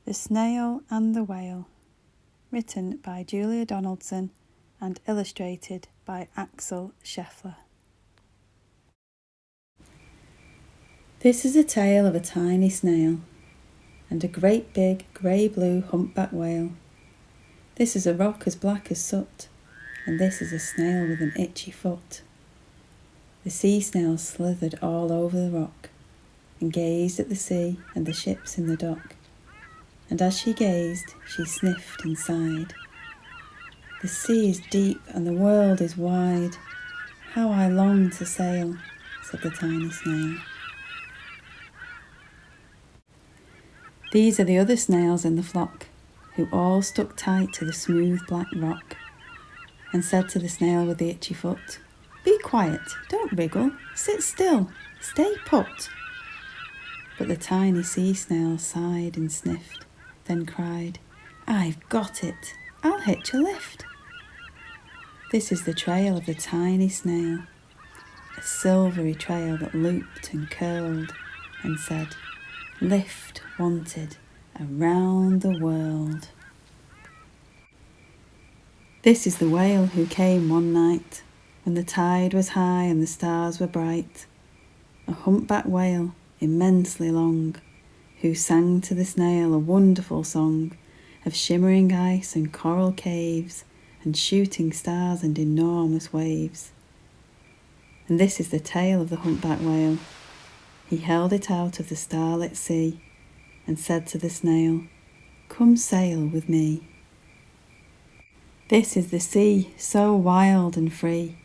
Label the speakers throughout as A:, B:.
A: The Snail and the Whale, written by Julia Donaldson and illustrated by Axel Scheffler. This is a tale of a tiny snail and a great big grey-blue humpback whale. This is a rock as black as soot, and this is a snail with an itchy foot. The sea snail slithered all over the rock and gazed at the sea and the ships in the dock. And as she gazed, she sniffed and sighed. The sea is deep and the world is wide. How I long to sail, said the tiny snail. These are the other snails in the flock, who all stuck tight to the smooth black rock, and said to the snail with the itchy foot, "Be quiet, don't wriggle, sit still, stay put." But the tiny sea snail sighed and sniffed, then cried, "I've got it, I'll hitch a lift." This is the trail of the tiny snail, a silvery trail that looped and curled and said, "Lift wanted around the world." This is the whale who came one night when the tide was high and the stars were bright, a humpback whale immensely long, who sang to the snail a wonderful song of shimmering ice and coral caves and shooting stars and enormous waves. And this is the tale of the humpback whale. He held it out of the starlit sea and said to the snail, "Come sail with me." This is the sea, so wild and free,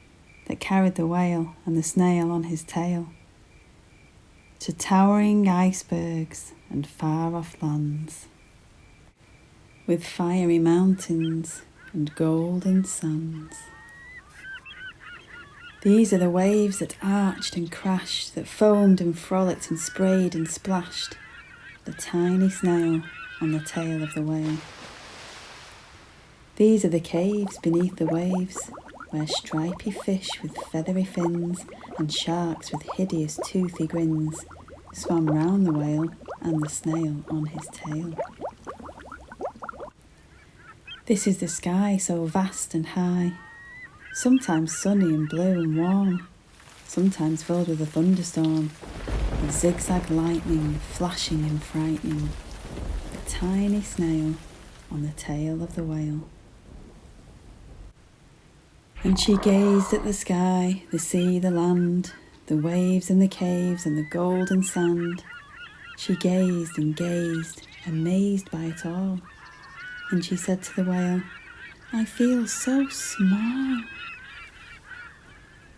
A: that carried the whale and the snail on his tail to towering icebergs and far-off lands, with fiery mountains and golden sands. These are the waves that arched and crashed, that foamed and frolicked and sprayed and splashed the tiny snail on the tail of the whale. These are the caves beneath the waves, where stripy fish with feathery fins and sharks with hideous toothy grins swam round the whale and the snail on his tail. This is the sky so vast and high, sometimes sunny and blue and warm, sometimes filled with a thunderstorm, with zigzag lightning flashing and frightening the tiny snail on the tail of the whale. And she gazed at the sky, the sea, the land, the waves and the caves and the golden sand. She gazed and gazed, amazed by it all. And she said to the whale, "I feel so small."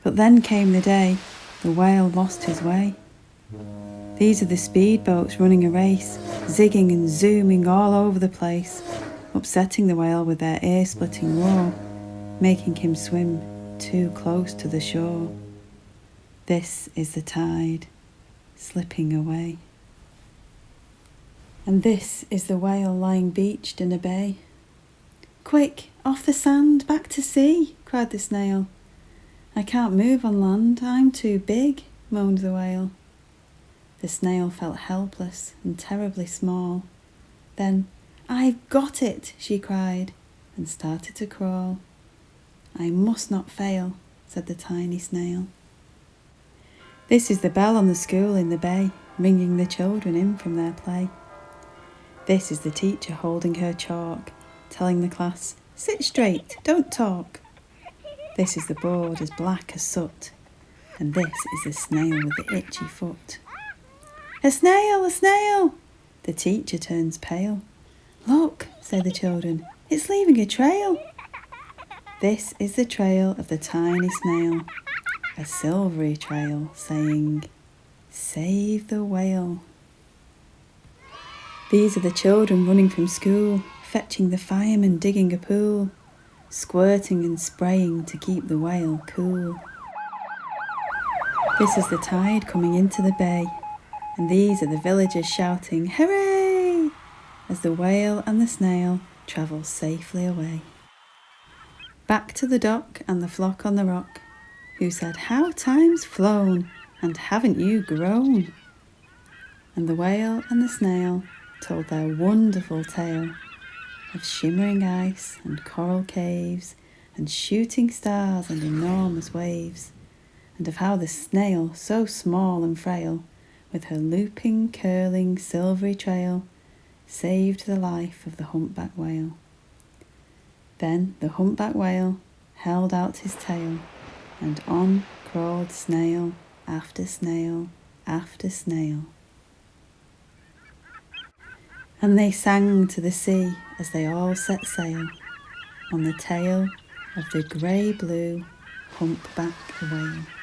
A: But then came the day the whale lost his way. These are the speedboats running a race, zigging and zooming all over the place, upsetting the whale with their ear-splitting roar, making him swim too close to the shore. This is the tide slipping away. And this is the whale lying beached in a bay. "Quick, off the sand, back to sea," cried the snail. "I can't move on land, I'm too big," moaned the whale. The snail felt helpless and terribly small. Then, "I've got it," she cried, and started to crawl. "I must not fail," said the tiny snail. This is the bell on the school in the bay, ringing the children in from their play. This is the teacher holding her chalk, telling the class, "Sit straight, don't talk." This is the board as black as soot, and this is the snail with the itchy foot. "A snail, a snail!" The teacher turns pale. "Look," say the children, "it's leaving a trail." This is the trail of the tiny snail, a silvery trail saying, "Save the whale." These are the children running from school, fetching the fireman digging a pool, squirting and spraying to keep the whale cool. This is the tide coming into the bay, and these are the villagers shouting, "Hooray!" as the whale and the snail travel safely away. Back to the dock and the flock on the rock, who said, "How time's flown, and haven't you grown?" And the whale and the snail told their wonderful tale of shimmering ice and coral caves and shooting stars and enormous waves, and of how the snail, so small and frail, with her looping, curling, silvery trail, saved the life of the humpback whale. Then the humpback whale held out his tail, and on crawled snail after snail after snail. And they sang to the sea as they all set sail on the tail of the grey-blue humpback whale.